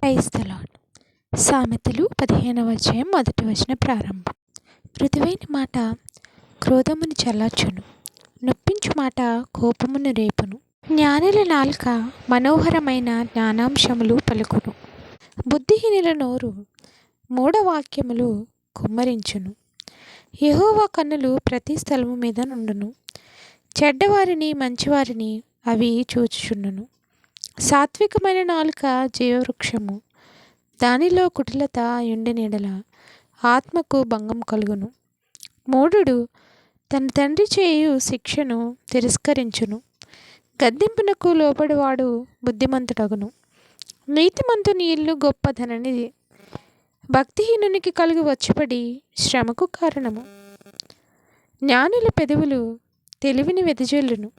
Praise the lord. సామెతలు 15వ అధ్యాయం 1వ వచనం ప్రారంభం. మృదువైన మాట క్రోధమును చల్లార్చును, నొప్పించు మాట కోపమును రేపును. జ్ఞానుల నాలుక మనోహరమైన జ్ఞానాంశములు పలుకును, బుద్ధిహీనుల నోరు మూఢవాక్యములు కుమ్మరించును. యెహోవా కన్నులు ప్రతి స్థలము మీద నుండును, చెడ్డవారిని మంచివారిని అవి చూచుచుండును. సాత్వికమైన నాలుక జీవవృక్షము, దానిలో కుటిలత యుండెనెడల ఆత్మకు భంగం కలుగును. మూఢుడు తన తండ్రి చేయు శిక్షను తిరస్కరించును, గద్దింపునకు లోబడివాడు బుద్ధిమంతుడగును. నీతిమంతుని ఇల్లు గొప్ప ధననిధి, భక్తిహీనునికి కలుగు వచ్చుపడి శ్రమకు కారణము. జ్ఞానుల పెదవులు తెలివిని వెదజల్లును,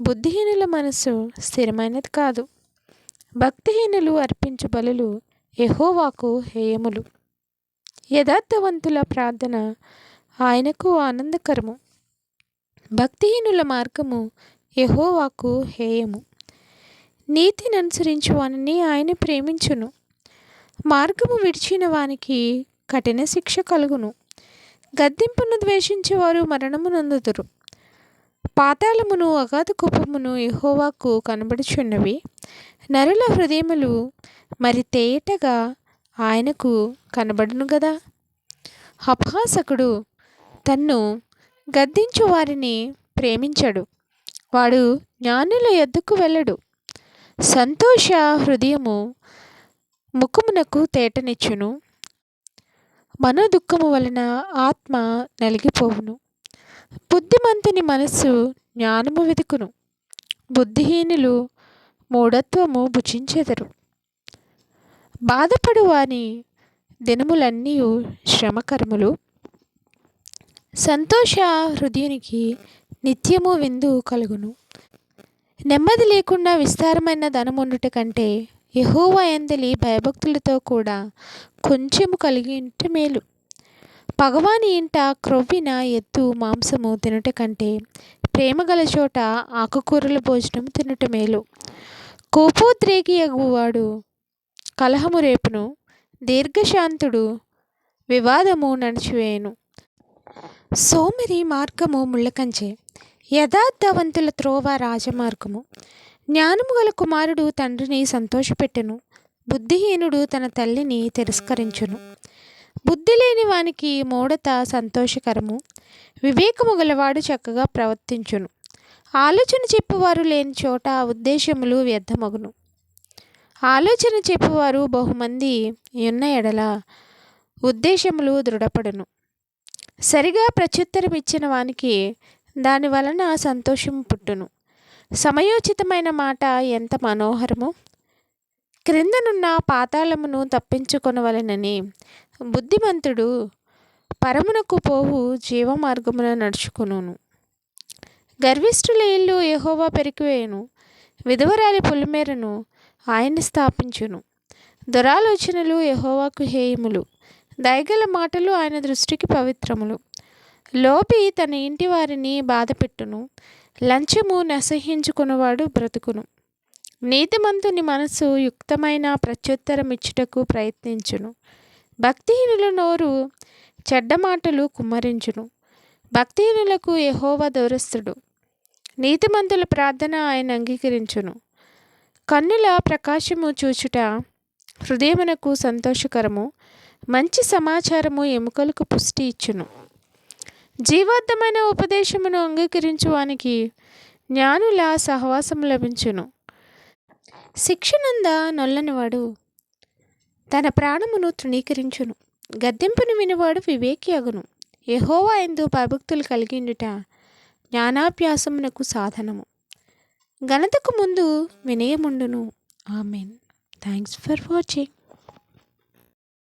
బుద్ధిహీనుల మనస్సు స్థిరమైనది కాదు. భక్తిహీనులు అర్పించు బలులు యెహోవాకు హేయములు, యథార్థవంతుల ప్రార్థన ఆయనకు ఆనందకరము. భక్తిహీనుల మార్గము యెహోవాకు హేయము, నీతిని అనుసరించు వానిని ఆయన ప్రేమించును. మార్గము విడిచిన వానికి కఠిన శిక్ష కలుగును, గద్దింపును ద్వేషించేవారు మరణము నొందుదురు. పాతాళమును అగాధ కూపమును యెహోవాకు కనబడుచున్నవి, నరుల హృదయములు మరి తేటగా ఆయనకు కనబడును గదా. అపహాసకుడు తన్ను గద్దించు వారిని ప్రేమించడు, వాడు జ్ఞానుల యొద్దకు వెళ్ళడు. సంతోష హృదయము ముఖమునకు తేటనిచ్చును, మనోదుఃఖము వలన ఆత్మ నలిగిపోవును. బుద్ధిమంతుని మనస్సు జ్ఞానము వెతుకును, బుద్ధిహీనులు మూఢత్వము భుజించెదరు. బాధపడు వాని దినములన్నీ శ్రమకరములు, సంతోష హృదయునికి నిత్యము విందు కలుగును. నెమ్మది లేకుండా విస్తారమైన ధనముండుట కంటే యెహోవా యందలి భయభక్తులతో కూడా కొంచెము కలిగి ఉంటే మేలు. పగవాని ఇంట క్రొవ్విన ఎద్దు మాంసము తినుట కంటే ప్రేమగల చోట ఆకుకూరల భోజనం తినుట మేలు. కోపోద్రేకి అగువాడు కలహము రేపును, దీర్ఘశాంతుడు వివాదము నడిచివేయును. సోమరి మార్గము ముళ్ళకంచె, యథార్థవంతుల త్రోవ రాజమార్గము. జ్ఞానము గల కుమారుడు తండ్రిని సంతోషపెట్టును, బుద్ధిహీనుడు తన తల్లిని తిరస్కరించును. బుద్ధి లేని వానికి మూఢత సంతోషకరము, వివేకము గలవాడు చక్కగా ప్రవర్తించును. ఆలోచన చెప్పువారు లేని చోట ఉద్దేశములు వ్యర్థమగును. ఆలోచన చెప్పువారు బహుమంది ఉన్న ఎడల ఉద్దేశములు దృఢపడును. సరిగా ప్రత్యుత్తరం ఇచ్చిన వానికి దాని వలన సంతోషము పుట్టును. సమయోచితమైన మాట ఎంత మనోహరము, క్రిందనున్న పాతాళమును తప్పించుకొనవలెనని బుద్ధిమంతుడు పరమునకు పోవు జీవమార్గమున నడుచుకొనును. గర్విష్ఠుల ఇల్లు యెహోవా పెరికివేయును, విధవరాలి పొలిమేరను ఆయన స్థాపించును. దురాలోచనలు యెహోవాకు హేయములు, దయగల మాటలు ఆయన దృష్టికి పవిత్రములు. లోభి తన ఇంటి వారిని బాధపెట్టును, లంచము నసహించుకున్నవాడు బ్రతుకును. నీతిమంతుని మనస్సు యుక్తమైన ప్రత్యుత్తరం ఇచ్చుటకు ప్రయత్నించును, భక్తిహీనుల నోరు చెడ్డ మాటలు కుమ్మరించును. భక్తిహీనులకు యెహోవా దూరస్థుడు, నీతిమంతుల ప్రార్థన ఆయన అంగీకరించును. కన్నుల ప్రకాశము చూచుట హృదయమునకు సంతోషకరము, మంచి సమాచారము ఎముకలకు పుష్టి ఇచ్చును. జీవార్థమైన ఉపదేశమును అంగీకరించు వానికి జ్ఞానుల సహవాసము లభించును. శిక్షనంద నొల్లనివాడు తన ప్రాణమును తృణీకరించును, గద్దింపును వినివాడు వివేకి అగును. యెహోవా యందు భయభక్తులు కలిగిండుట జ్ఞానాభ్యాసమునకు సాధనము, ఘనతకు ముందు వినయముండును. ఆమెన్. Thanks for watching.